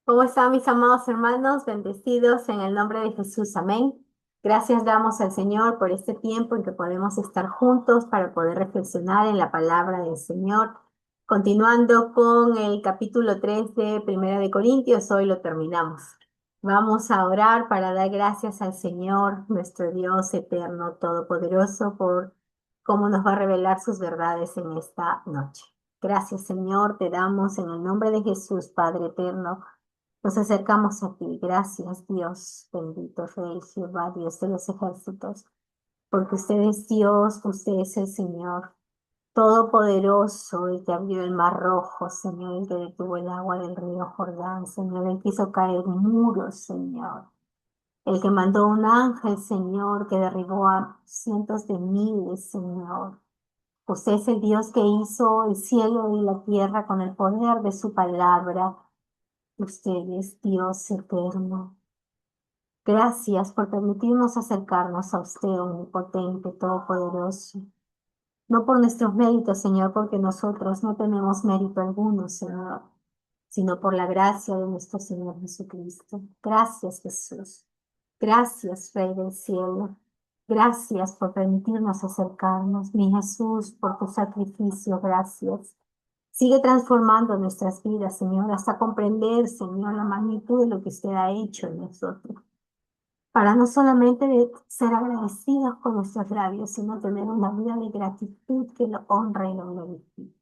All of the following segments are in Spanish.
¿Cómo están mis amados hermanos? Bendecidos en el nombre de Jesús. Amén. Gracias damos al Señor por este tiempo en que podemos estar juntos para poder reflexionar en la palabra del Señor. Continuando con el capítulo 3 de Primera de Corintios, hoy lo terminamos. Vamos a orar para dar gracias al Señor, nuestro Dios eterno, todopoderoso, por cómo nos va a revelar sus verdades en esta noche. Gracias, Señor, te damos en el nombre de Jesús, Padre eterno. Nos acercamos a ti. Gracias, Dios, bendito Rey Jehová, Dios de los ejércitos, porque usted es Dios, usted es el Señor, todopoderoso, el que abrió el mar rojo, Señor, el que detuvo el agua del río Jordán, Señor, el que hizo caer muros, Señor, el que mandó un ángel, Señor, que derribó a cientos de miles, Señor. Usted es el Dios que hizo el cielo y la tierra con el poder de su palabra. Usted es Dios eterno. Gracias por permitirnos acercarnos a usted, omnipotente, todopoderoso. No por nuestros méritos, Señor, porque nosotros no tenemos mérito alguno, Señor, sino por la gracia de nuestro Señor Jesucristo. Gracias, Jesús. Gracias, Rey del cielo. Gracias por permitirnos acercarnos, mi Jesús, por tu sacrificio. Gracias. Sigue transformando nuestras vidas, Señor, hasta comprender, Señor, la magnitud de lo que usted ha hecho en nosotros. Para no solamente ser agradecidos con nuestros labios, sino tener una vida de gratitud que lo honra y lo glorifique.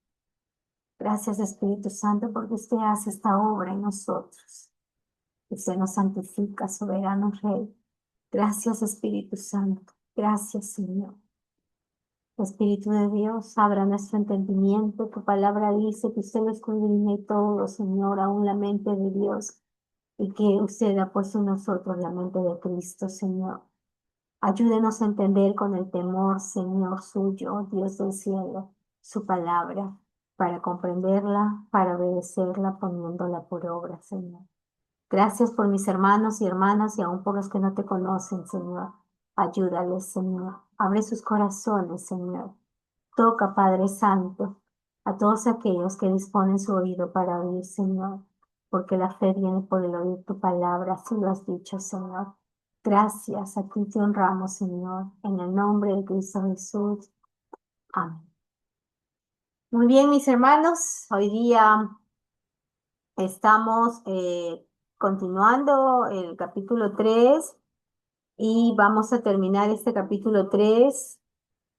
Gracias, Espíritu Santo, porque usted hace esta obra en nosotros. Usted nos santifica, soberano Rey. Gracias, Espíritu Santo. Gracias, Señor. Espíritu de Dios, abra nuestro entendimiento. Tu palabra dice que usted lo escudriña todo, Señor, aún la mente de Dios, y que usted ha puesto en nosotros la mente de Cristo, Señor. Ayúdenos a entender con el temor, Señor suyo, Dios del cielo, su palabra, para comprenderla, para obedecerla, poniéndola por obra, Señor. Gracias por mis hermanos y hermanas y aún por los que no te conocen, Señor. Ayúdales, Señor. Abre sus corazones, Señor. Toca, Padre Santo, a todos aquellos que disponen su oído para oír, Señor, porque la fe viene por el oír tu palabra, así lo has dicho, Señor. Gracias, a ti te honramos, Señor, en el nombre de Cristo Jesús. Amén. Muy bien, mis hermanos, hoy día estamos continuando el capítulo 3 y vamos a terminar este capítulo 3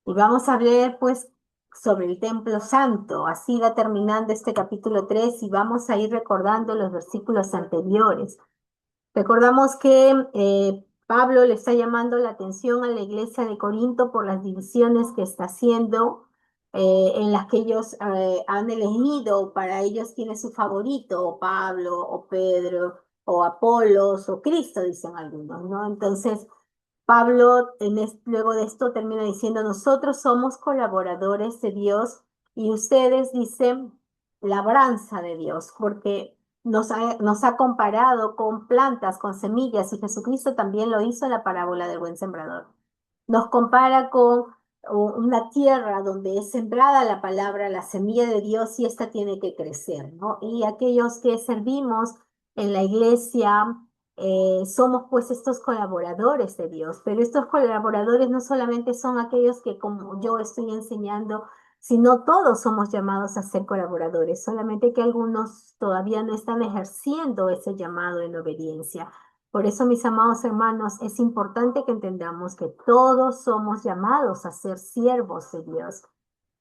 y vamos a hablar pues sobre el templo santo. Así va terminando este capítulo 3 y vamos a ir recordando los versículos anteriores. Recordamos que Pablo le está llamando la atención a la iglesia de Corinto por las divisiones que está haciendo, en las que ellos han elegido para ellos quién es su favorito, o Pablo, o Pedro, o Apolos, o Cristo, dicen algunos, ¿no? Entonces, Pablo luego de esto termina diciendo, nosotros somos colaboradores de Dios y ustedes dicen labranza de Dios, porque nos ha comparado con plantas, con semillas, y Jesucristo también lo hizo en la parábola del buen sembrador. Nos compara con una tierra donde es sembrada la palabra, la semilla de Dios, y esta tiene que crecer, ¿no? Y aquellos que servimos en la iglesia, somos pues estos colaboradores de Dios, pero estos colaboradores no solamente son aquellos que como yo estoy enseñando, sino todos somos llamados a ser colaboradores, solamente que algunos todavía no están ejerciendo ese llamado en obediencia. Por eso, mis amados hermanos, es importante que entendamos que todos somos llamados a ser siervos de Dios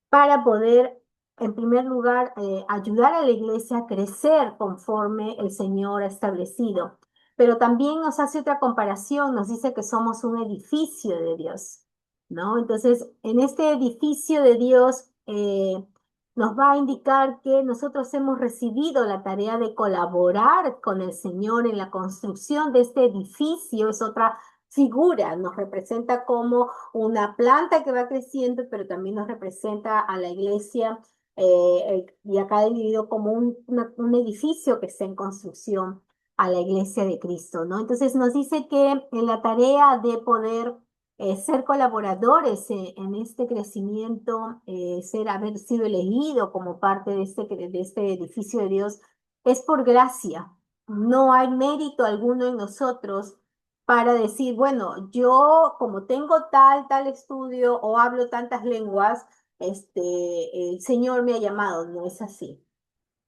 para poder, en primer lugar, ayudar a la iglesia a crecer conforme el Señor ha establecido. Pero también nos hace otra comparación, nos dice que somos un edificio de Dios, ¿no? Entonces, en este edificio de Dios nos va a indicar que nosotros hemos recibido la tarea de colaborar con el Señor en la construcción de este edificio. Es otra figura, nos representa como una planta que va creciendo, pero también nos representa a la iglesia y a cada individuo como un edificio que está en construcción a la iglesia de Cristo, ¿no? Entonces nos dice que en la tarea de poder ser colaboradores en este crecimiento, haber sido elegido como parte de este edificio de Dios, es por gracia. no hay mérito alguno en nosotros para decir, bueno, yo como tengo tal estudio o hablo tantas lenguas, el Señor me ha llamado. No es así.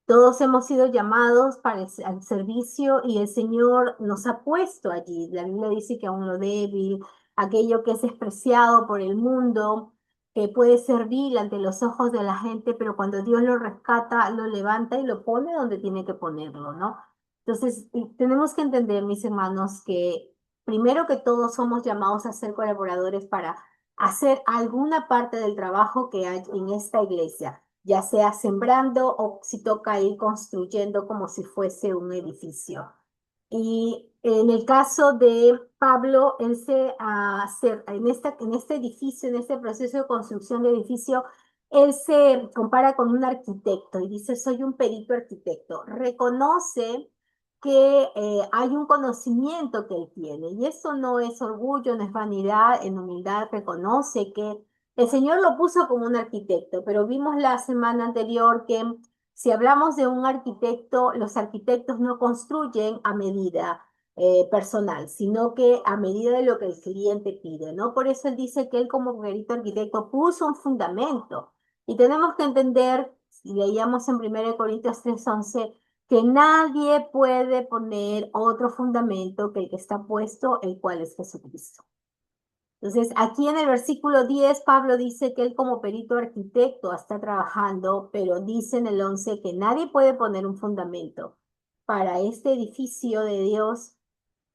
Todos hemos sido llamados para al servicio y el Señor nos ha puesto allí. La Biblia dice que aun lo débil, aquello que es despreciado por el mundo, que puede ser vil ante los ojos de la gente, pero cuando Dios lo rescata, lo levanta y lo pone donde tiene que ponerlo, ¿no? Entonces, y tenemos que entender, mis hermanos, que primero que todo somos llamados a ser colaboradores para hacer alguna parte del trabajo que hay en esta iglesia, ya sea sembrando o si toca ir construyendo como si fuese un edificio. Y en el caso de Pablo, él en este edificio, en este proceso de construcción de edificio, él se compara con un arquitecto y dice, soy un perito arquitecto. Reconoce que hay un conocimiento que él tiene y eso no es orgullo, no es vanidad, en humildad reconoce que el Señor lo puso como un arquitecto, pero vimos la semana anterior que si hablamos de un arquitecto, los arquitectos no construyen a medida personal, sino que a medida de lo que el cliente pide, ¿no? Por eso él dice que él como perito arquitecto puso un fundamento. Y tenemos que entender, si leíamos en 1 Corintios 3:11, que nadie puede poner otro fundamento que el que está puesto, el cual es Jesucristo. Entonces, aquí en el versículo 10, Pablo dice que él como perito arquitecto está trabajando, pero dice en el 11 que nadie puede poner un fundamento para este edificio de Dios,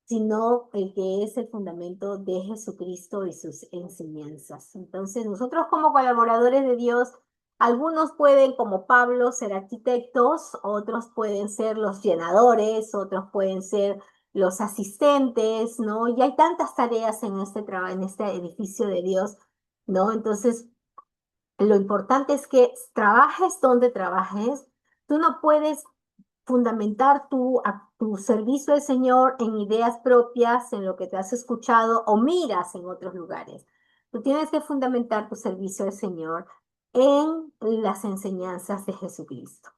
sino el que es el fundamento de Jesucristo y sus enseñanzas. Entonces, nosotros como colaboradores de Dios, algunos pueden, como Pablo, ser arquitectos, otros pueden ser los llenadores, otros pueden ser los asistentes, ¿no? Y hay tantas tareas en en este edificio de Dios, ¿no? Entonces, lo importante es que trabajes donde trabajes, tú no puedes fundamentar tu servicio al Señor en ideas propias, en lo que te has escuchado o miras en otros lugares. Tú tienes que fundamentar tu servicio al Señor en las enseñanzas de Jesucristo.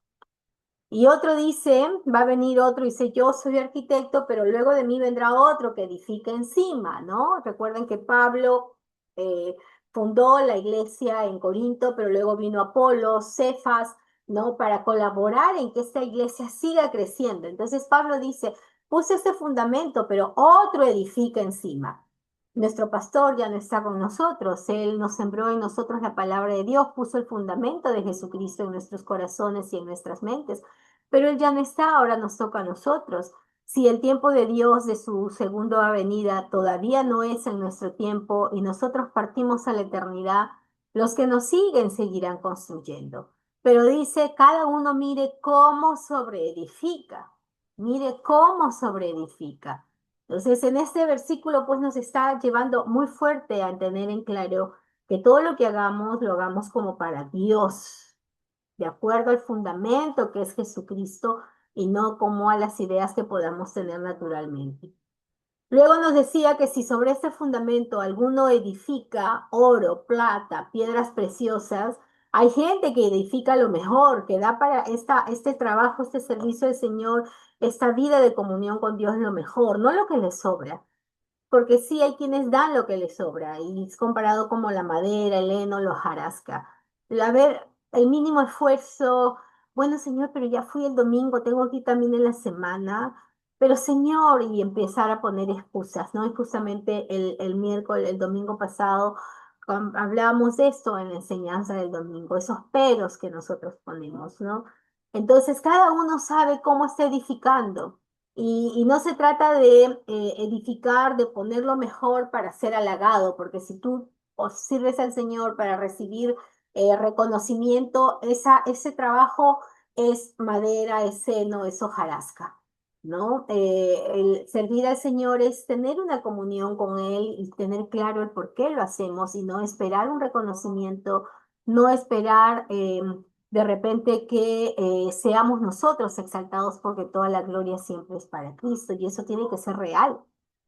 Y otro dice, va a venir otro y dice, yo soy arquitecto, pero luego de mí vendrá otro que edifica encima, ¿no? Recuerden que Pablo eh, fundó la iglesia en Corinto, pero luego vino Apolo, Cefas, ¿no? Para colaborar en que esta iglesia siga creciendo. Entonces Pablo dice, puse este fundamento, pero otro edifica encima. Nuestro pastor ya no está con nosotros, él nos sembró en nosotros la palabra de Dios, puso el fundamento de Jesucristo en nuestros corazones y en nuestras mentes, pero Él ya no está, ahora nos toca a nosotros. Si el tiempo de Dios de su segunda venida todavía no es en nuestro tiempo y nosotros partimos a la eternidad, los que nos siguen seguirán construyendo. Pero dice, cada uno mire cómo sobreedifica, mire cómo sobreedifica. Entonces, en este versículo, pues nos está llevando muy fuerte a tener en claro que todo lo que hagamos, lo hagamos como para Dios, de acuerdo al fundamento que es Jesucristo y no como a las ideas que podamos tener naturalmente. Luego nos decía que si sobre este fundamento alguno edifica oro, plata, piedras preciosas, hay gente que edifica lo mejor, que da para este trabajo, este servicio del Señor, esta vida de comunión con Dios lo mejor, no lo que le sobra, porque sí hay quienes dan lo que les sobra, y es comparado como la madera, el heno, la hojarasca. A ver, el mínimo esfuerzo, bueno, señor, pero ya fui el domingo, tengo que ir también en la semana, pero señor, y empezar a poner excusas, ¿no? Y justamente el miércoles, el domingo pasado, hablábamos de esto en la enseñanza del domingo, esos peros que nosotros ponemos, ¿no? Entonces, cada uno sabe cómo está edificando. Y no se trata de edificar, de ponerlo mejor para ser halagado, porque si tú sirves al Señor para recibir reconocimiento, ese trabajo es madera, es seno, es hojarasca, ¿no? El servir al Señor es tener una comunión con Él y tener claro el por qué lo hacemos y no esperar un reconocimiento, no esperar de repente que seamos nosotros exaltados porque toda la gloria siempre es para Cristo y eso tiene que ser real.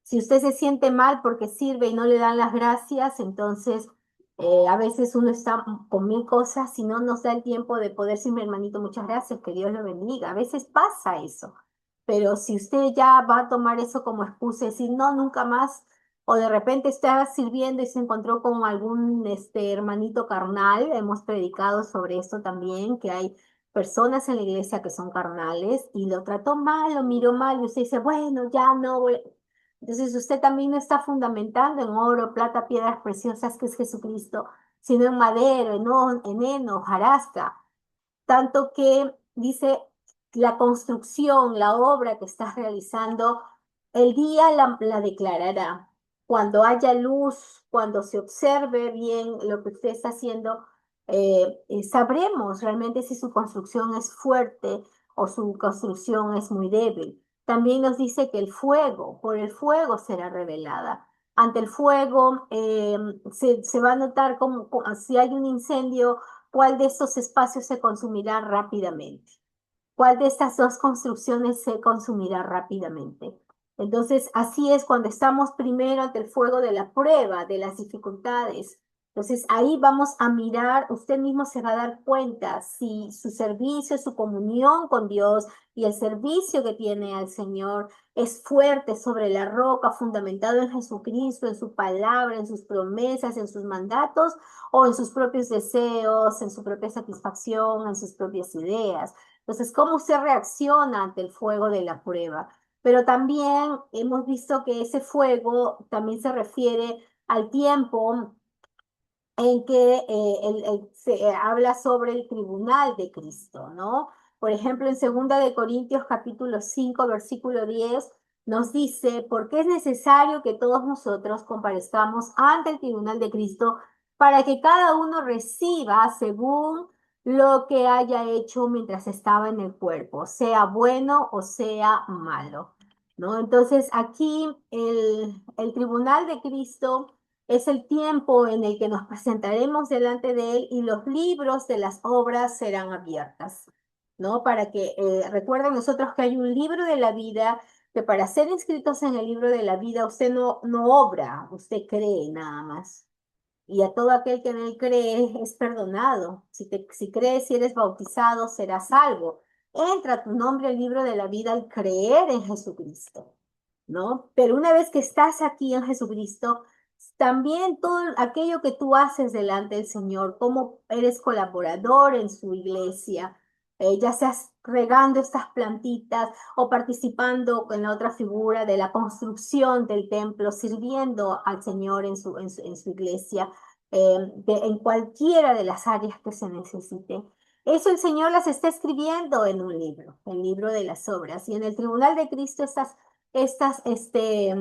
Si usted se siente mal porque sirve y no le dan las gracias, entonces a veces uno está con mil cosas y no nos da el tiempo de poder decirme, hermanito, muchas gracias, que Dios lo bendiga. A veces pasa eso. pero si usted ya va a tomar eso como excusa y decir, no, nunca más, o de repente está sirviendo y se encontró con algún hermanito carnal, hemos predicado sobre esto también, que hay personas en la iglesia que son carnales y lo trató mal, lo miró mal y usted dice, bueno, ya no voy. Entonces usted también no está fundamentando en oro, plata, piedras preciosas que es Jesucristo, sino en madero, en heno, hojarasca. Tanto que dice la construcción, la obra que estás realizando, el día la declarará. Cuando haya luz, cuando se observe bien lo que usted está haciendo, sabremos realmente si su construcción es fuerte o su construcción es muy débil. También nos dice que el fuego, por el fuego será revelada. Ante el fuego se va a notar como si hay un incendio, cuál de estos espacios se consumirá rápidamente. ¿Cuál de estas dos construcciones se consumirá rápidamente? Entonces, así es cuando estamos primero ante el fuego de la prueba, de las dificultades. Entonces, ahí vamos a mirar, usted mismo se va a dar cuenta si su servicio, su comunión con Dios y el servicio que tiene al Señor es fuerte sobre la roca, fundamentado en Jesucristo, en su palabra, en sus promesas, en sus mandatos o en sus propios deseos, en su propia satisfacción, en sus propias ideas. Entonces, ¿cómo usted reacciona ante el fuego de la prueba? Pero también hemos visto que ese fuego también se refiere al tiempo en que se habla sobre el tribunal de Cristo, ¿no? Por ejemplo, en Segunda de Corintios capítulo 5 versículo 10 nos dice, porque es necesario que todos nosotros comparezcamos ante el tribunal de Cristo para que cada uno reciba según lo que haya hecho mientras estaba en el cuerpo, sea bueno o sea malo, ¿no? Entonces, aquí el tribunal de Cristo es el tiempo en el que nos presentaremos delante de Él y los libros de las obras serán abiertas, ¿no? Para que recuerden nosotros que hay un libro de la vida, que para ser inscritos en el libro de la vida usted no obra, usted cree nada más. Y a todo aquel que en Él cree es perdonado. Si crees, si eres bautizado, serás salvo. Entra tu nombre al libro de la vida al creer en Jesucristo, ¿no? Pero una vez que estás aquí en Jesucristo, también todo aquello que tú haces delante del Señor, como eres colaborador en su iglesia, ya seas regando estas plantitas o participando en la otra figura de la construcción del templo, sirviendo al Señor en su iglesia, en cualquiera de las áreas que se necesite. Eso el Señor las está escribiendo en un libro, el libro de las obras. Y en el tribunal de Cristo estas, este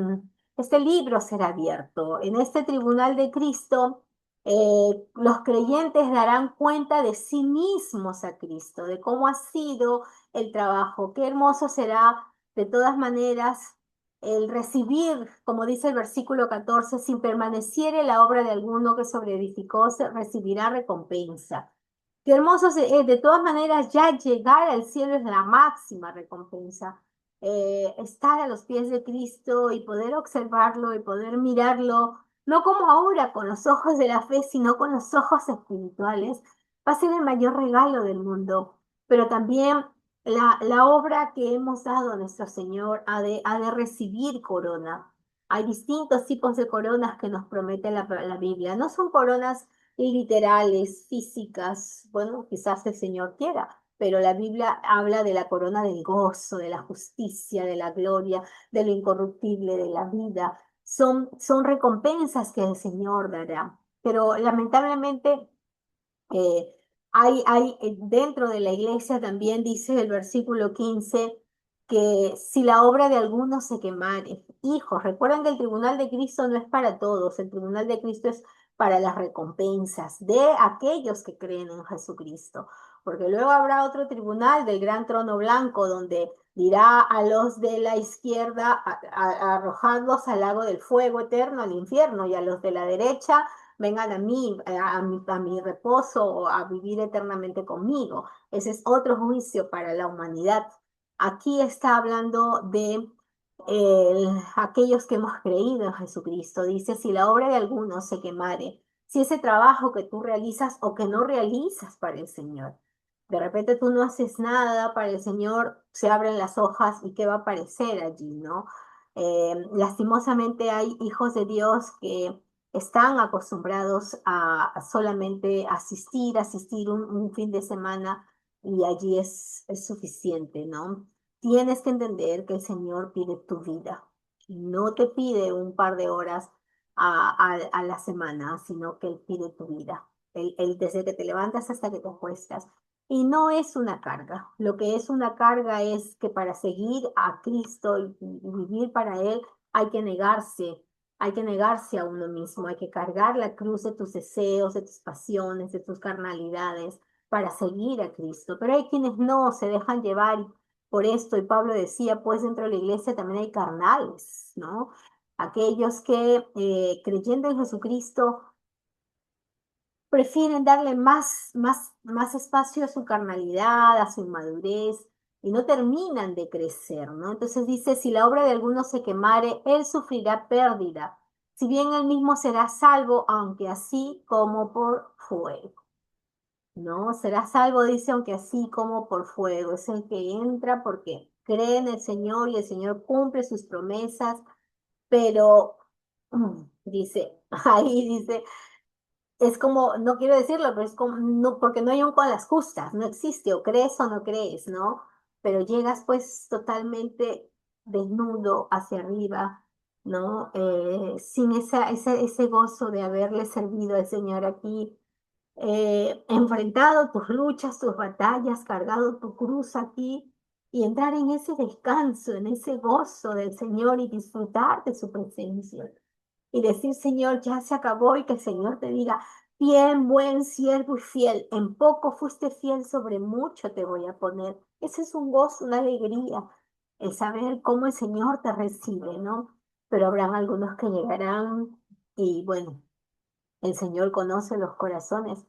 libro será abierto. En este tribunal de Cristo, los creyentes darán cuenta de sí mismos a Cristo, de cómo ha sido el trabajo. Qué hermoso será, de todas maneras, el recibir, como dice el versículo 14, si permaneciere la obra de alguno que sobreedificó, se recibirá recompensa. Qué hermoso, de todas maneras, ya llegar al cielo es la máxima recompensa. Estar a los pies de Cristo y poder observarlo y poder mirarlo, no como ahora con los ojos de la fe, sino con los ojos espirituales, va a ser el mayor regalo del mundo. Pero también la obra que hemos dado a nuestro Señor ha de recibir corona. Hay distintos tipos de coronas que nos promete la Biblia. No son coronas literales, físicas. Bueno, quizás el Señor quiera, pero la Biblia habla de la corona del gozo, de la justicia, de la gloria, de lo incorruptible, de la vida. Son recompensas que el Señor dará. Pero lamentablemente eh, dentro de la iglesia también dice el versículo 15 que si la obra de alguno se quemare, hijos, recuerden que el tribunal de Cristo no es para todos, el tribunal de Cristo es para las recompensas de aquellos que creen en Jesucristo, porque luego habrá otro tribunal del gran trono blanco donde dirá a los de la izquierda arrojadlos al lago del fuego eterno, al infierno, y a los de la derecha vengan a mí, a mi reposo, o a vivir eternamente conmigo. Ese es otro juicio para la humanidad. Aquí está hablando de aquellos que hemos creído en Jesucristo. Dice, si la obra de alguno se quemare, si ese trabajo que tú realizas o que no realizas para el Señor, De repente tú no haces nada para el Señor, se abren las hojas y ¿qué va a aparecer allí, no? Lastimosamente hay hijos de Dios que están acostumbrados a solamente asistir un fin de semana y allí es suficiente, ¿no? Tienes que entender que el Señor pide tu vida. No te pide un par de horas a la semana, sino que Él pide tu vida. Él desde que te levantas hasta que te acuestas. Y no es una carga. Lo que es una carga es que para seguir a Cristo y vivir para Él hay que negarse a uno mismo, hay que cargar la cruz de tus deseos, de tus pasiones, de tus carnalidades para seguir a Cristo. Pero hay quienes no se dejan llevar por esto, y Pablo decía, pues dentro de la iglesia también hay carnales, ¿no? Aquellos que creyendo en Jesucristo prefieren darle más espacio a su carnalidad, a su inmadurez, y no terminan de crecer, ¿no? Entonces dice, si la obra de alguno se quemare, él sufrirá pérdida, si bien él mismo será salvo, aunque así como por fuego, ¿no? Será salvo, dice, aunque así como por fuego. Es el que entra porque cree en el Señor y el Señor cumple sus promesas, pero dice, ahí dice, es como, no quiero decirlo, pero es como, no, porque no hay un con las justas, no existe, o crees o no crees, ¿no? Pero llegas pues totalmente desnudo hacia arriba, ¿no? Sin ese gozo de haberle servido al Señor aquí, enfrentado tus luchas, tus batallas, cargado tu cruz aquí, y entrar en ese descanso, en ese gozo del Señor y disfrutar de su presencia y decir, Señor, ya se acabó y que el Señor te diga, bien, buen siervo y fiel, en poco fuiste fiel, sobre mucho te voy a poner. Ese es un gozo, una alegría, el saber cómo el Señor te recibe, ¿no? Pero habrán algunos que llegarán y bueno, el Señor conoce los corazones,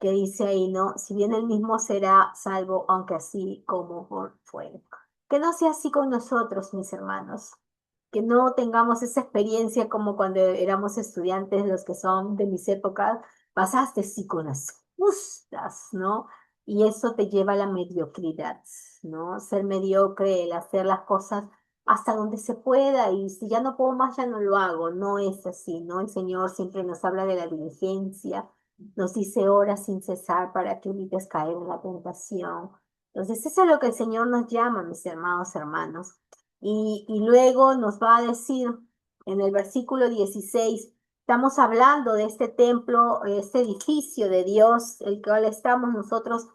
que dice ahí, ¿no? Si bien él mismo será salvo, aunque así como por fuera. Que no sea así con nosotros, mis hermanos. Que no tengamos esa experiencia como cuando éramos estudiantes, los que son de mis épocas, pasaste sí con las justas, ¿no? Y eso te lleva a la mediocridad, ¿no? Ser mediocre, el hacer las cosas hasta donde se pueda y si ya no puedo más, ya no lo hago. No es así, ¿no? El Señor siempre nos habla de la diligencia, nos dice ora sin cesar para que evites caer en la tentación. Entonces, eso es lo que el Señor nos llama, mis hermanos, hermanos. Y luego nos va a decir en el versículo 16, estamos hablando de este templo, este edificio de Dios, el cual estamos nosotros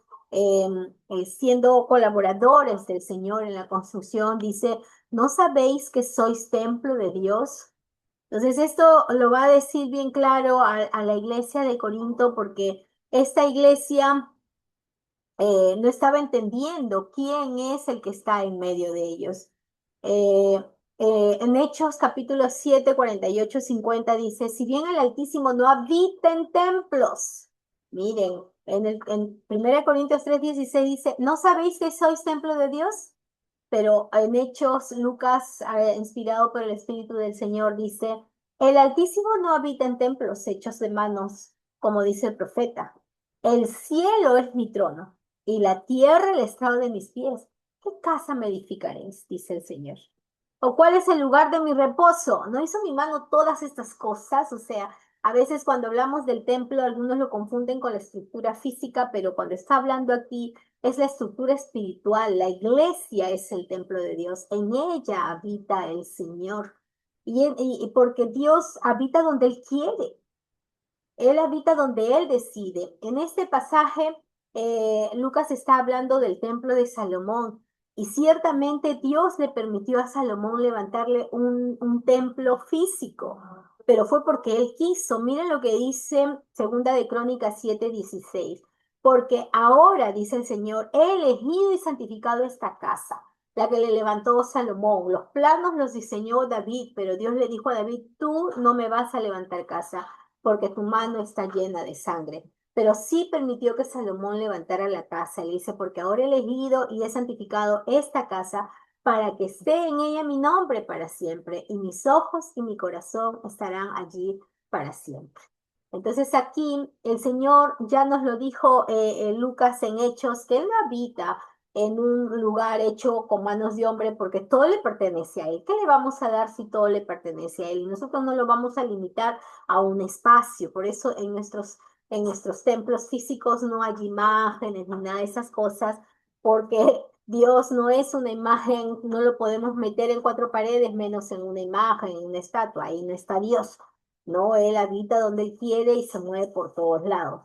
siendo colaboradores del Señor en la construcción. Dice, ¿no sabéis que sois templo de Dios? Entonces esto lo va a decir bien claro a la iglesia de Corinto porque esta iglesia no estaba entendiendo quién es el que está en medio de ellos. Eh, en Hechos capítulo 7 48 50 dice, si bien el Altísimo no habita en templos, miren, en 1 Corintios 3 16 dice, ¿no sabéis que sois templo de Dios? Pero en Hechos, Lucas, inspirado por el Espíritu del Señor, dice, el Altísimo no habita en templos hechos de manos, como dice el profeta. El cielo es mi trono y la tierra el estrado de mis pies. ¿Qué casa me edificaréis? Dice el Señor. ¿O cuál es el lugar de mi reposo? ¿No hizo mi mano todas estas cosas? O sea, a veces cuando hablamos del templo, algunos lo confunden con la estructura física, pero cuando está hablando aquí es la estructura espiritual. La iglesia es el templo de Dios. En ella habita el Señor. Y porque Dios habita donde Él quiere. Él habita donde Él decide. En este pasaje, Lucas está hablando del templo de Salomón y ciertamente Dios le permitió a Salomón levantarle un templo físico, pero fue porque Él quiso. Miren lo que dice Segunda de Crónicas 7:16. Porque ahora, dice el Señor, he elegido y santificado esta casa, la que le levantó Salomón. Los planos los diseñó David, pero Dios le dijo a David, tú no me vas a levantar casa porque tu mano está llena de sangre. Pero sí permitió que Salomón levantara la casa. Le dice, porque ahora he elegido y he santificado esta casa para que esté en ella mi nombre para siempre, y mis ojos y mi corazón estarán allí para siempre. Entonces aquí el Señor ya nos lo dijo Lucas en Hechos, que Él no habita en un lugar hecho con manos de hombre porque todo le pertenece a Él. ¿Qué le vamos a dar si todo le pertenece a Él? Y nosotros no lo vamos a limitar a un espacio. Por eso en nuestros templos físicos no hay imágenes ni nada de esas cosas, porque Dios no es una imagen, no lo podemos meter en cuatro paredes, menos en una imagen, en una estatua. Ahí no está Dios. ¿No? Él habita donde él quiere y se mueve por todos lados.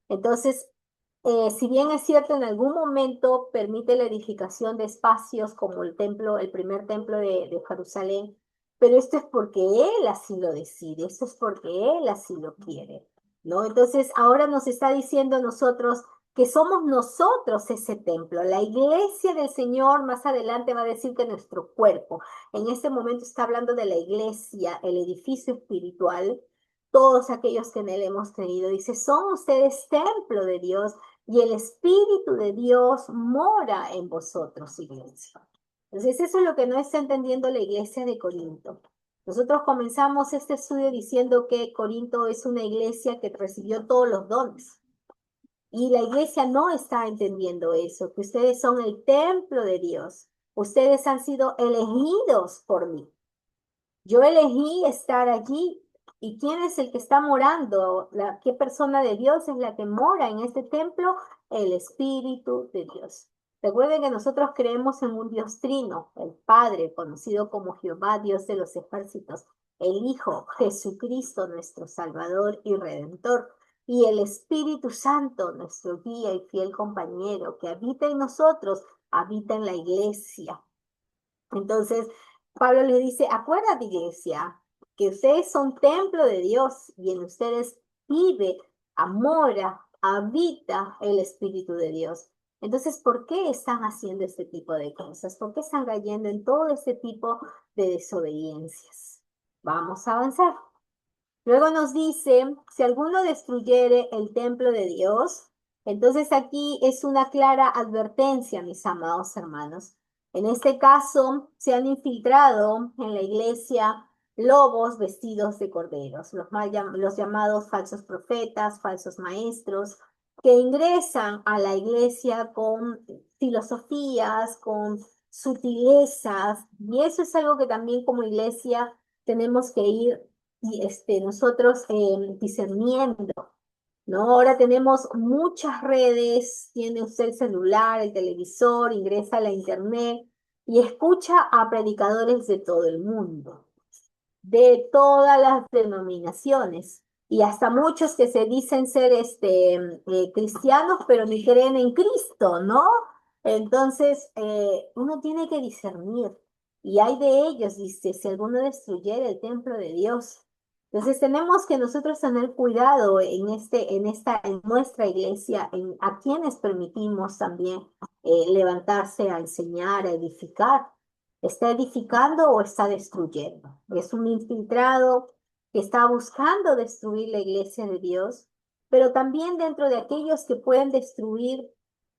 Entonces, si bien es cierto, en algún momento permite la edificación de espacios como el templo, el primer templo de Jerusalén, pero esto es porque Él así lo decide, esto es porque Él así lo quiere, ¿no? Entonces, ahora nos está diciendo a nosotros que somos nosotros ese templo. La iglesia del Señor más adelante va a decir que nuestro cuerpo, en este momento está hablando de la iglesia, el edificio espiritual, todos aquellos que en él hemos creído. Dice, son ustedes templo de Dios y el Espíritu de Dios mora en vosotros, iglesia. Entonces, eso es lo que no está entendiendo la iglesia de Corinto. Nosotros comenzamos este estudio diciendo que Corinto es una iglesia que recibió todos los dones. Y la iglesia no está entendiendo eso, que ustedes son el templo de Dios. Ustedes han sido elegidos por mí. Yo elegí estar allí. ¿Y quién es el que está morando? ¿Qué persona de Dios es la que mora en este templo? El Espíritu de Dios. Recuerden que nosotros creemos en un Dios trino, el Padre, conocido como Jehová, Dios de los ejércitos, el Hijo, Jesucristo, nuestro Salvador y Redentor, y el Espíritu Santo, nuestro guía y fiel compañero, que habita en nosotros, habita en la iglesia. Entonces, Pablo le dice, acuérdate, iglesia, que ustedes son templo de Dios y en ustedes vive, amora, habita el Espíritu de Dios. Entonces, ¿por qué están haciendo este tipo de cosas? ¿Por qué están cayendo en todo este tipo de desobediencias? Vamos a avanzar. Luego nos dice, si alguno destruyere el templo de Dios, entonces aquí es una clara advertencia, mis amados hermanos. En este caso, se han infiltrado en la iglesia lobos vestidos de corderos, los llamados falsos profetas, falsos maestros, que ingresan a la iglesia con filosofías, con sutilezas, y eso es algo que también como iglesia tenemos que ir y nosotros discerniendo, ¿no? Ahora tenemos muchas redes, tiene usted el celular, el televisor, ingresa a la internet y escucha a predicadores de todo el mundo, de todas las denominaciones y hasta muchos que se dicen ser cristianos, pero ni creen en Cristo, ¿no? Entonces, uno tiene que discernir. Y hay de ellos, dice, si alguno destruyera el templo de Dios. Entonces tenemos que nosotros tener cuidado en nuestra iglesia, a quienes permitimos también levantarse a enseñar, a edificar. ¿Está edificando o está destruyendo? Es un infiltrado que está buscando destruir la iglesia de Dios, pero también dentro de aquellos que pueden destruir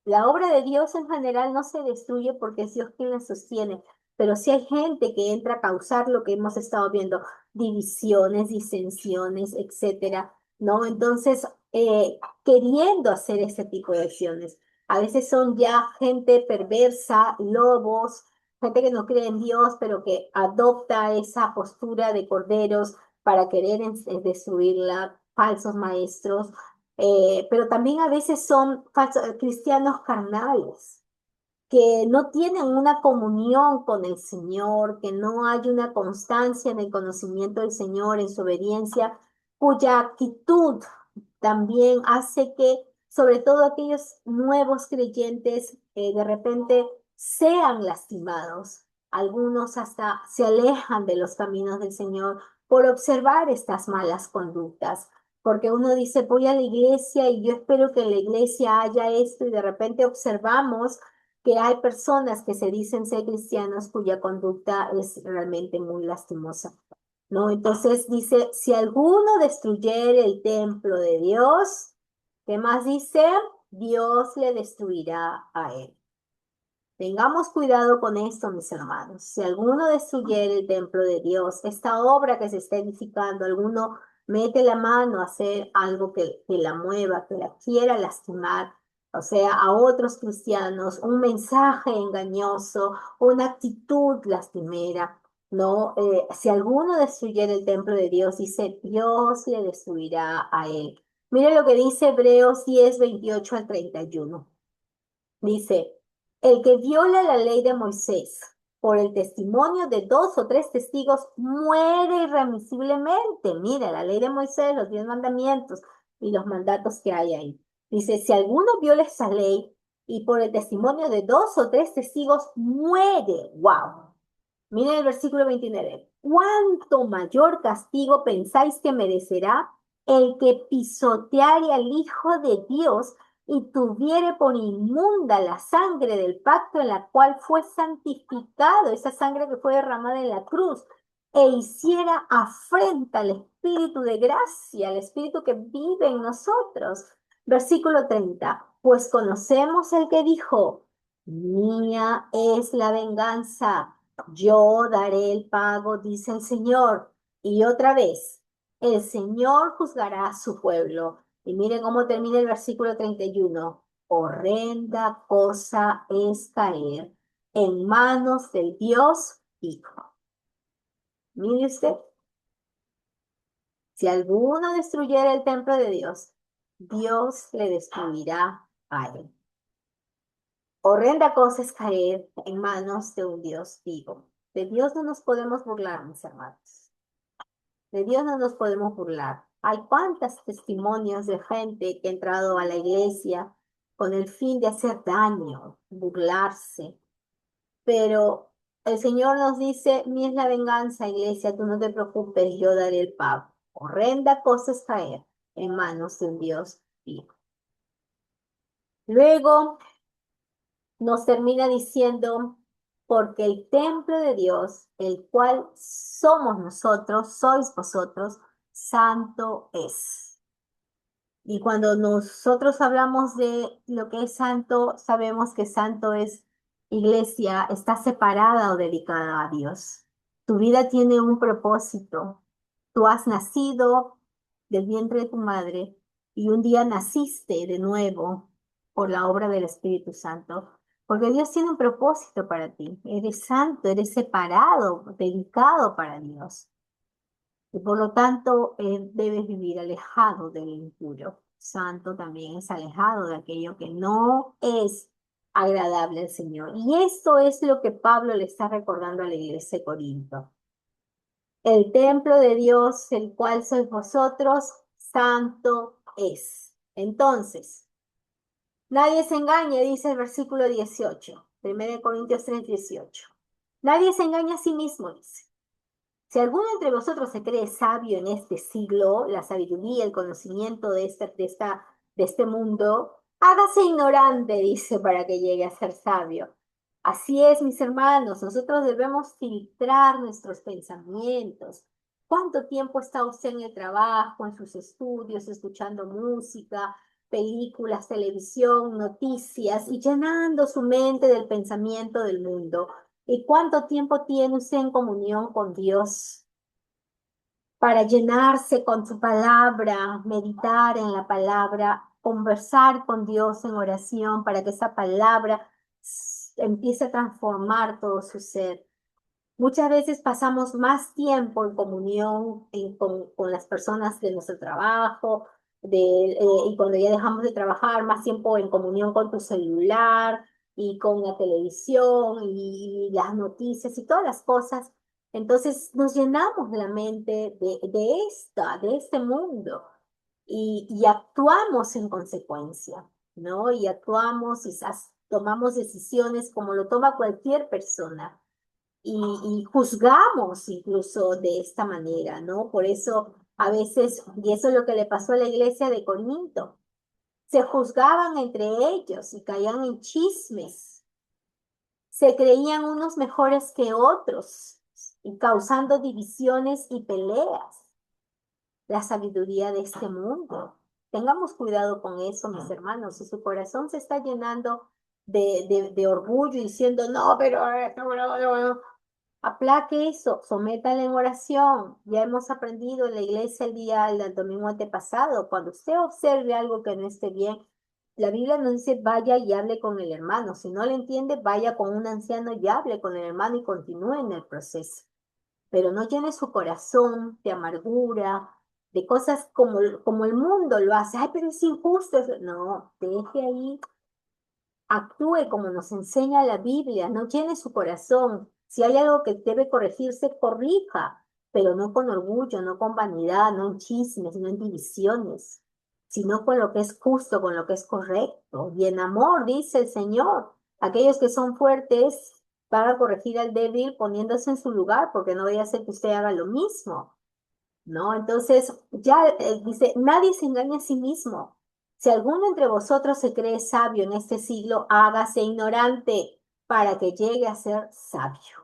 la obra de Dios en general no se destruye porque es Dios quien la sostiene, pero sí hay gente que entra a causar lo que hemos estado viendo, divisiones, disensiones, etcétera, ¿no? Entonces, queriendo hacer ese tipo de acciones. A veces son ya gente perversa, lobos, gente que no cree en Dios, pero que adopta esa postura de corderos para querer destruirla, falsos maestros, pero también a veces son cristianos carnales, que no tienen una comunión con el Señor, que no hay una constancia en el conocimiento del Señor, en su obediencia, cuya actitud también hace que, sobre todo aquellos nuevos creyentes, de repente sean lastimados. Algunos hasta se alejan de los caminos del Señor por observar estas malas conductas. Porque uno dice, voy a la iglesia y yo espero que en la iglesia haya esto y de repente observamos que hay personas que se dicen ser cristianos cuya conducta es realmente muy lastimosa. ¿No? Entonces dice, si alguno destruyere el templo de Dios, ¿qué más dice? Dios le destruirá a él. Tengamos cuidado con esto, mis hermanos. Si alguno destruyere el templo de Dios, esta obra que se está edificando, alguno mete la mano a hacer algo que la mueva, que la quiera lastimar, o sea, a otros cristianos, un mensaje engañoso, una actitud lastimera, ¿no? Si alguno destruyera el templo de Dios, dice, Dios le destruirá a él. Mire lo que dice Hebreos 10, 28 al 31. Dice, el que viola la ley de Moisés por el testimonio de dos o tres testigos muere irremisiblemente. Mira, la ley de Moisés, los 10 mandamientos y los mandatos que hay ahí. Dice, si alguno viola esa ley y por el testimonio de dos o tres testigos muere. ¡Wow! Miren el versículo 29. ¿Cuánto mayor castigo pensáis que merecerá el que pisoteare al Hijo de Dios y tuviere por inmunda la sangre del pacto en la cual fue santificado, esa sangre que fue derramada en la cruz, e hiciera afrenta al Espíritu de gracia, al Espíritu que vive en nosotros? Versículo 30. Pues conocemos el que dijo, mía es la venganza, yo daré el pago, dice el Señor. Y otra vez, el Señor juzgará a su pueblo. Y miren cómo termina el versículo 31. Horrenda cosa es caer en manos del Dios Hijo. Mire usted, si alguno destruyera el templo de Dios, Dios le destruirá a él. Horrenda cosa es caer en manos de un Dios vivo. De Dios no nos podemos burlar, mis hermanos. De Dios no nos podemos burlar. Hay cuántos testimonios de gente que ha entrado a la iglesia con el fin de hacer daño, burlarse. Pero el Señor nos dice, mi es la venganza, iglesia, tú no te preocupes, yo daré el pago. Horrenda cosa es caer en manos de un Dios vivo. Luego nos termina diciendo, porque el templo de Dios, el cual somos nosotros, sois vosotros, santo es. Y cuando nosotros hablamos de lo que es santo, sabemos que santo es iglesia, está separada o dedicada a Dios. Tu vida tiene un propósito. Tú has nacido del vientre de tu madre y un día naciste de nuevo por la obra del Espíritu Santo. Porque Dios tiene un propósito para ti. Eres santo, eres separado, dedicado para Dios. Y por lo tanto, debes vivir alejado del impuro. Santo también es alejado de aquello que no es agradable al Señor. Y esto es lo que Pablo le está recordando a la iglesia de Corinto. El templo de Dios, el cual sois vosotros, santo es. Entonces, nadie se engañe, dice el versículo 18, 1 Corintios 3, 18. Nadie se engaña a sí mismo, dice. Si alguno entre vosotros se cree sabio en este siglo, la sabiduría, el conocimiento de este mundo, hágase ignorante, dice, para que llegue a ser sabio. Así es, mis hermanos, nosotros debemos filtrar nuestros pensamientos. ¿Cuánto tiempo está usted en el trabajo, en sus estudios, escuchando música, películas, televisión, noticias y llenando su mente del pensamiento del mundo? ¿Y cuánto tiempo tiene usted en comunión con Dios para llenarse con su palabra, meditar en la palabra, conversar con Dios en oración para que esa palabra empiece a transformar todo su ser? Muchas veces pasamos más tiempo en comunión con las personas de nuestro trabajo, y cuando ya dejamos de trabajar, más tiempo en comunión con tu celular y con la televisión y las noticias y todas las cosas. Entonces nos llenamos la mente de este mundo y actuamos en consecuencia, ¿no? Y actuamos y tomamos decisiones como lo toma cualquier persona y juzgamos incluso de esta manera, ¿no? Por eso a veces, y eso es lo que le pasó a la iglesia de Corinto, se juzgaban entre ellos y caían en chismes, se creían unos mejores que otros y causando divisiones y peleas. La sabiduría de este mundo. Tengamos cuidado con eso, mis hermanos. Si su corazón se está llenando de orgullo y diciendo, no, pero no, no, no, Aplaque eso, sométala en oración. Ya hemos aprendido en la iglesia el día del domingo antepasado, cuando usted observe algo que no esté bien, la Biblia nos dice vaya y hable con el hermano. Si no le entiende, vaya con un anciano y hable con el hermano y continúe en el proceso. Pero no llene su corazón de amargura, de cosas como el mundo lo hace. Ay, pero es injusto. No, deje ahí, actúe como nos enseña la Biblia, no llene su corazón. Si hay algo que debe corregirse, corrija, pero no con orgullo, no con vanidad, no en chismes, no en divisiones, sino con lo que es justo, con lo que es correcto. Y en amor, dice el Señor, aquellos que son fuertes van a corregir al débil poniéndose en su lugar, porque no vaya a ser que usted haga lo mismo. ¿No? Entonces, ya dice, nadie se engaña a sí mismo. Si alguno entre vosotros se cree sabio en este siglo, hágase ignorante para que llegue a ser sabio.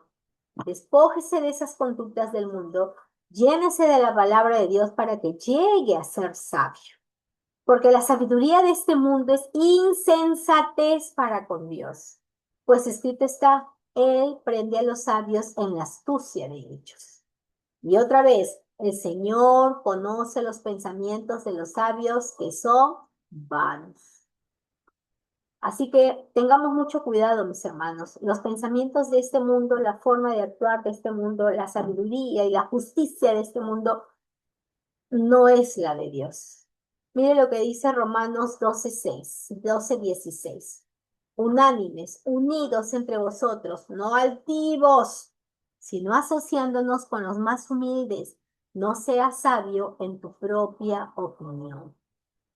Despójese de esas conductas del mundo, llénese de la palabra de Dios para que llegue a ser sabio. Porque la sabiduría de este mundo es insensatez para con Dios. Pues escrito está, Él prende a los sabios en la astucia de ellos. Y otra vez, el Señor conoce los pensamientos de los sabios que son vanos. Así que tengamos mucho cuidado, mis hermanos. Los pensamientos de este mundo, la forma de actuar de este mundo, la sabiduría y la justicia de este mundo no es la de Dios. Mire lo que dice Romanos 12:6, 12:16. Unánimes, unidos entre vosotros, no altivos, sino asociándonos con los más humildes. No seas sabio en tu propia opinión.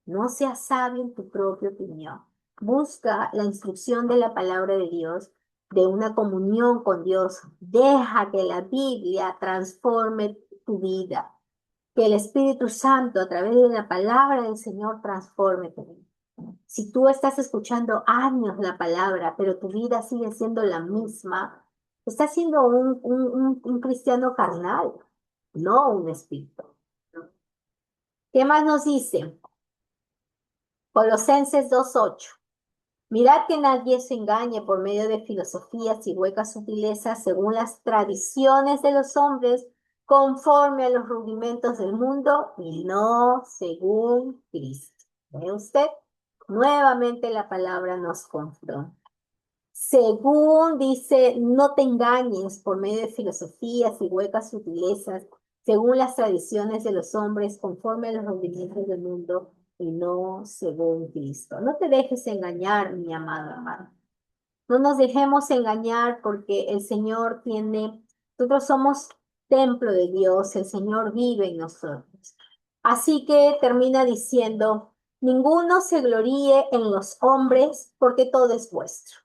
No seas sabio en tu propia opinión. Busca la instrucción de la palabra de Dios, de una comunión con Dios. Deja que la Biblia transforme tu vida, que el Espíritu Santo a través de la palabra del Señor transforme tu vida. Si tú estás escuchando años la palabra, pero tu vida sigue siendo la misma, estás siendo un cristiano carnal, no un espíritu. ¿Qué más nos dice? Colosenses 2:8. Mirad que nadie se engañe por medio de filosofías y huecas sutilezas según las tradiciones de los hombres, conforme a los rudimentos del mundo y no según Cristo. ¿Ve usted? Nuevamente la palabra nos confronta. Según dice, no te engañes por medio de filosofías y huecas sutilezas, según las tradiciones de los hombres, conforme a los rudimentos del mundo y no según Cristo. No te dejes engañar, mi amado hermano. No nos dejemos engañar porque el Señor tiene, nosotros somos templo de Dios, el Señor vive en nosotros. Así que termina diciendo, ninguno se gloríe en los hombres porque todo es vuestro.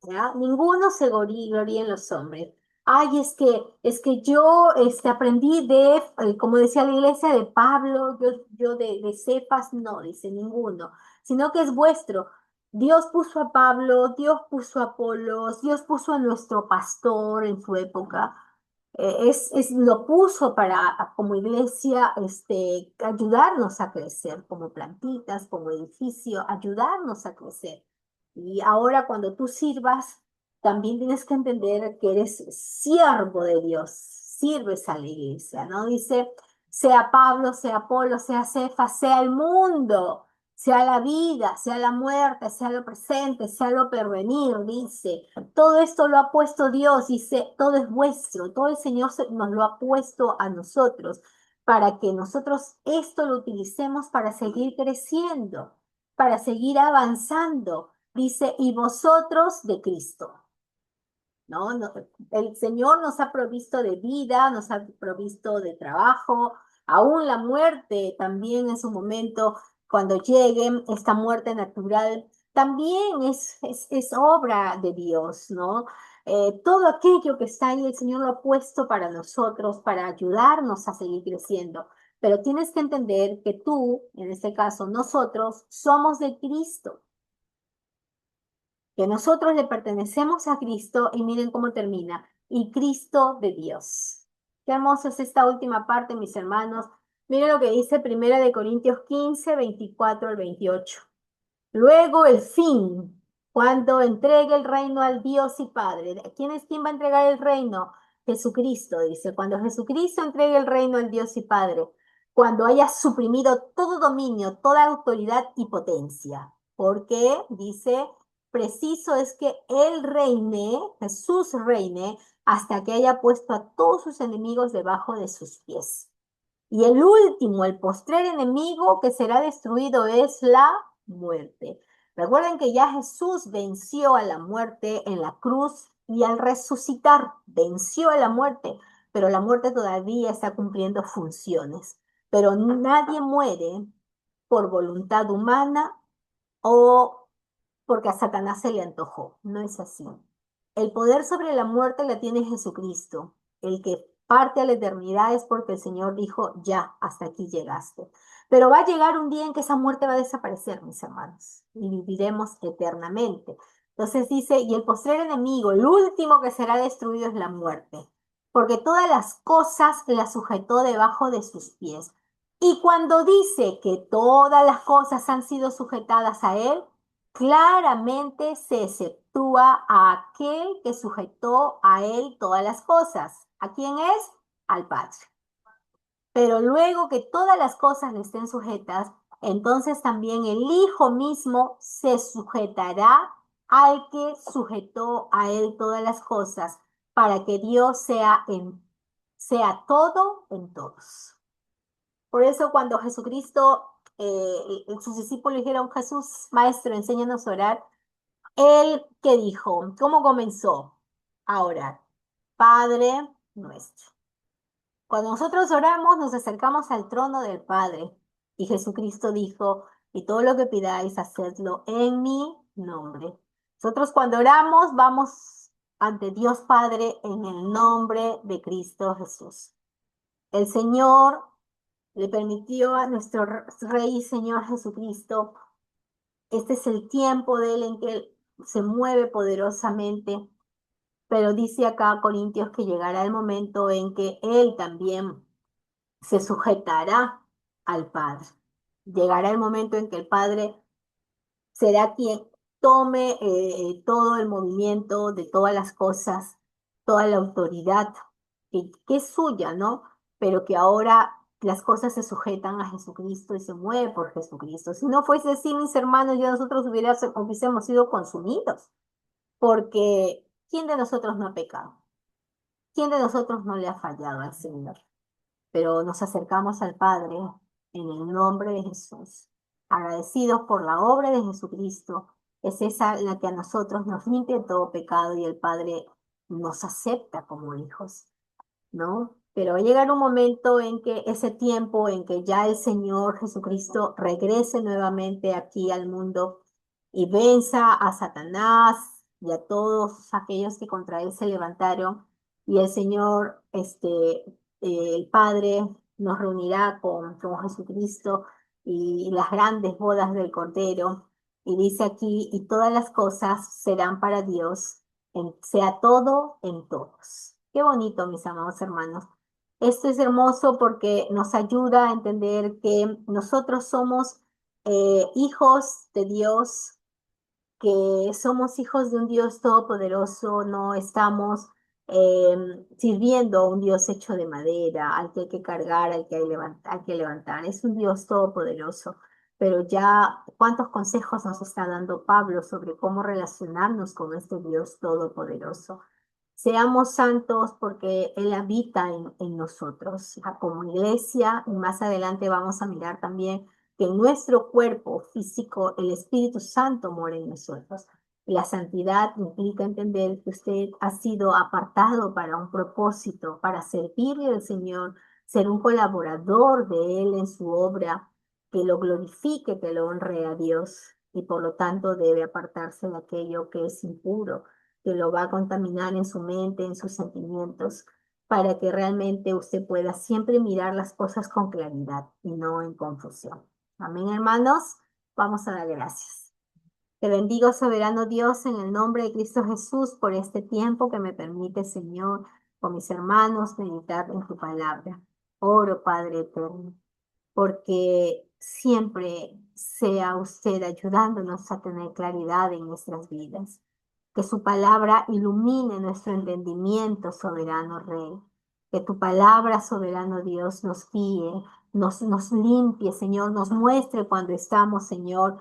¿Ya? Ninguno se gloría en los hombres. Ay, es que yo aprendí como decía la iglesia, de Pablo, yo de Cefas, no, dice ninguno, sino que es vuestro. Dios puso a Pablo, Dios puso a Apolos, Dios puso a nuestro pastor en su época. Lo puso para, como iglesia, ayudarnos a crecer, como plantitas, como edificio, ayudarnos a crecer. Y ahora cuando tú sirvas, también tienes que entender que eres siervo de Dios, sirves a la iglesia, ¿no? Dice, sea Pablo, sea Apolo, sea Cefas, sea el mundo, sea la vida, sea la muerte, sea lo presente, sea lo pervenir, dice. Todo esto lo ha puesto Dios, dice, todo es vuestro, todo el Señor nos lo ha puesto a nosotros para que nosotros esto lo utilicemos para seguir creciendo, para seguir avanzando. Dice, y vosotros de Cristo. ¿No? El Señor nos ha provisto de vida, nos ha provisto de trabajo, aún la muerte también en su momento, cuando llegue esta muerte natural, también es obra de Dios, ¿no? Todo aquello que está ahí, el Señor lo ha puesto para nosotros, para ayudarnos a seguir creciendo. Pero tienes que entender que tú, en este caso nosotros, somos de Cristo, que nosotros le pertenecemos a Cristo y miren cómo termina, y Cristo de Dios. Qué hermosa es esta última parte, mis hermanos. Miren lo que dice 1 Corintios 15, 24 al 28. Luego el fin, cuando entregue el reino al Dios y Padre. ¿Quién va a entregar el reino? Jesucristo, dice, cuando Jesucristo entregue el reino al Dios y Padre, cuando haya suprimido todo dominio, toda autoridad y potencia. Porque, dice, preciso es que Él reine, Jesús reine, hasta que haya puesto a todos sus enemigos debajo de sus pies. Y el último, el postrer enemigo que será destruido es la muerte. Recuerden que ya Jesús venció a la muerte en la cruz y al resucitar venció a la muerte, pero la muerte todavía está cumpliendo funciones. Pero nadie muere por voluntad humana o porque a Satanás se le antojó. No es así. El poder sobre la muerte la tiene Jesucristo. El que parte a la eternidad es porque el Señor dijo, ya, hasta aquí llegaste. Pero va a llegar un día en que esa muerte va a desaparecer, mis hermanos, y viviremos eternamente. Entonces dice, y el postrer enemigo, el último que será destruido es la muerte, porque todas las cosas las sujetó debajo de sus pies. Y cuando dice que todas las cosas han sido sujetadas a él, claramente se exceptúa a aquel que sujetó a él todas las cosas. ¿A quién es? Al Padre. Pero luego que todas las cosas le estén sujetas, entonces también el Hijo mismo se sujetará al que sujetó a él todas las cosas, para que Dios sea todo en todos. Por eso cuando Jesucristo, sus discípulos dijeron, Jesús, Maestro, enséñanos a orar, él, ¿qué dijo? ¿Cómo comenzó a orar? Padre nuestro. Cuando nosotros oramos, nos acercamos al trono del Padre. Y Jesucristo dijo, y todo lo que pidáis, hacedlo en mi nombre. Nosotros cuando oramos, vamos ante Dios Padre en el nombre de Cristo Jesús. El Señor le permitió a nuestro Rey y Señor Jesucristo. Este es el tiempo de Él en que Él se mueve poderosamente, pero dice acá Corintios que llegará el momento en que Él también se sujetará al Padre. Llegará el momento en que el Padre será quien tome todo el movimiento de todas las cosas, toda la autoridad que es suya, ¿no? Pero que ahora las cosas se sujetan a Jesucristo y se mueve por Jesucristo. Si no fuese así, mis hermanos, ya nosotros hubiésemos sido consumidos, porque ¿quién de nosotros no ha pecado? ¿Quién de nosotros no le ha fallado al Señor? Pero nos acercamos al Padre en el nombre de Jesús, agradecidos por la obra de Jesucristo. Es esa la que a nosotros nos limpia de todo pecado y el Padre nos acepta como hijos, ¿no? Pero va a llegar un momento en que ese tiempo en que ya el Señor Jesucristo regrese nuevamente aquí al mundo y venza a Satanás y a todos aquellos que contra él se levantaron, y el Señor, el Padre nos reunirá con Jesucristo y las grandes bodas del Cordero. Y dice aquí, y todas las cosas serán para Dios, sea todo en todos. Qué bonito, mis amados hermanos. Esto es hermoso porque nos ayuda a entender que nosotros somos hijos de Dios, que somos hijos de un Dios todopoderoso, no estamos sirviendo a un Dios hecho de madera, al que hay que cargar, al que levantar. Es un Dios todopoderoso. Pero ya, ¿cuántos consejos nos está dando Pablo sobre cómo relacionarnos con este Dios todopoderoso? Seamos santos porque Él habita en nosotros. Como iglesia, y más adelante vamos a mirar también que en nuestro cuerpo físico el Espíritu Santo mora en nosotros. Y la santidad implica entender que usted ha sido apartado para un propósito, para servirle al Señor, ser un colaborador de Él en su obra, que lo glorifique, que lo honre a Dios. Y por lo tanto debe apartarse de aquello que es impuro, que lo va a contaminar en su mente, en sus sentimientos, para que realmente usted pueda siempre mirar las cosas con claridad y no en confusión. Amén, hermanos. Vamos a dar gracias. Te bendigo, soberano Dios, en el nombre de Cristo Jesús, por este tiempo que me permite, Señor, con mis hermanos, meditar en tu palabra. Oro, Padre eterno, porque siempre sea usted ayudándonos a tener claridad en nuestras vidas. Que su palabra ilumine nuestro entendimiento, soberano Rey. Que tu palabra, soberano Dios, nos guíe, nos limpie, Señor, nos muestre cuando estamos, Señor,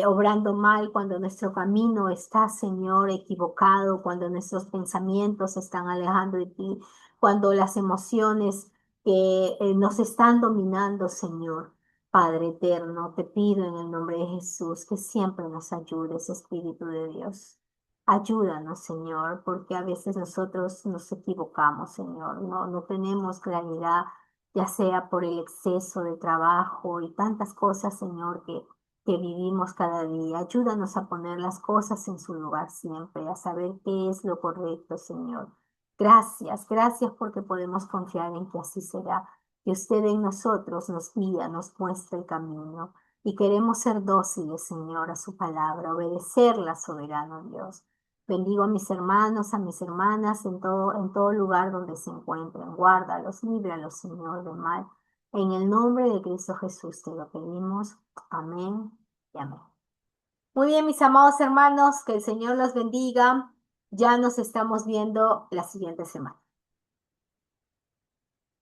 obrando mal, cuando nuestro camino está, Señor, equivocado, cuando nuestros pensamientos se están alejando de ti, cuando las emociones que nos están dominando, Señor. Padre eterno, te pido en el nombre de Jesús que siempre nos ayudes, Espíritu de Dios. Ayúdanos, Señor, porque a veces nosotros nos equivocamos, Señor. No tenemos claridad, ya sea por el exceso de trabajo y tantas cosas, Señor, que vivimos cada día. Ayúdanos a poner las cosas en su lugar siempre, a saber qué es lo correcto, Señor. Gracias, gracias porque podemos confiar en que así será. Que usted en nosotros nos guía, nos muestra el camino. Y queremos ser dóciles, Señor, a su palabra, obedecerla, soberano Dios. Bendigo a mis hermanos, a mis hermanas en todo lugar donde se encuentren. Guárdalos, líbralos, Señor, de mal. En el nombre de Cristo Jesús te lo pedimos. Amén y amén. Muy bien, mis amados hermanos, que el Señor los bendiga. Ya nos estamos viendo la siguiente semana.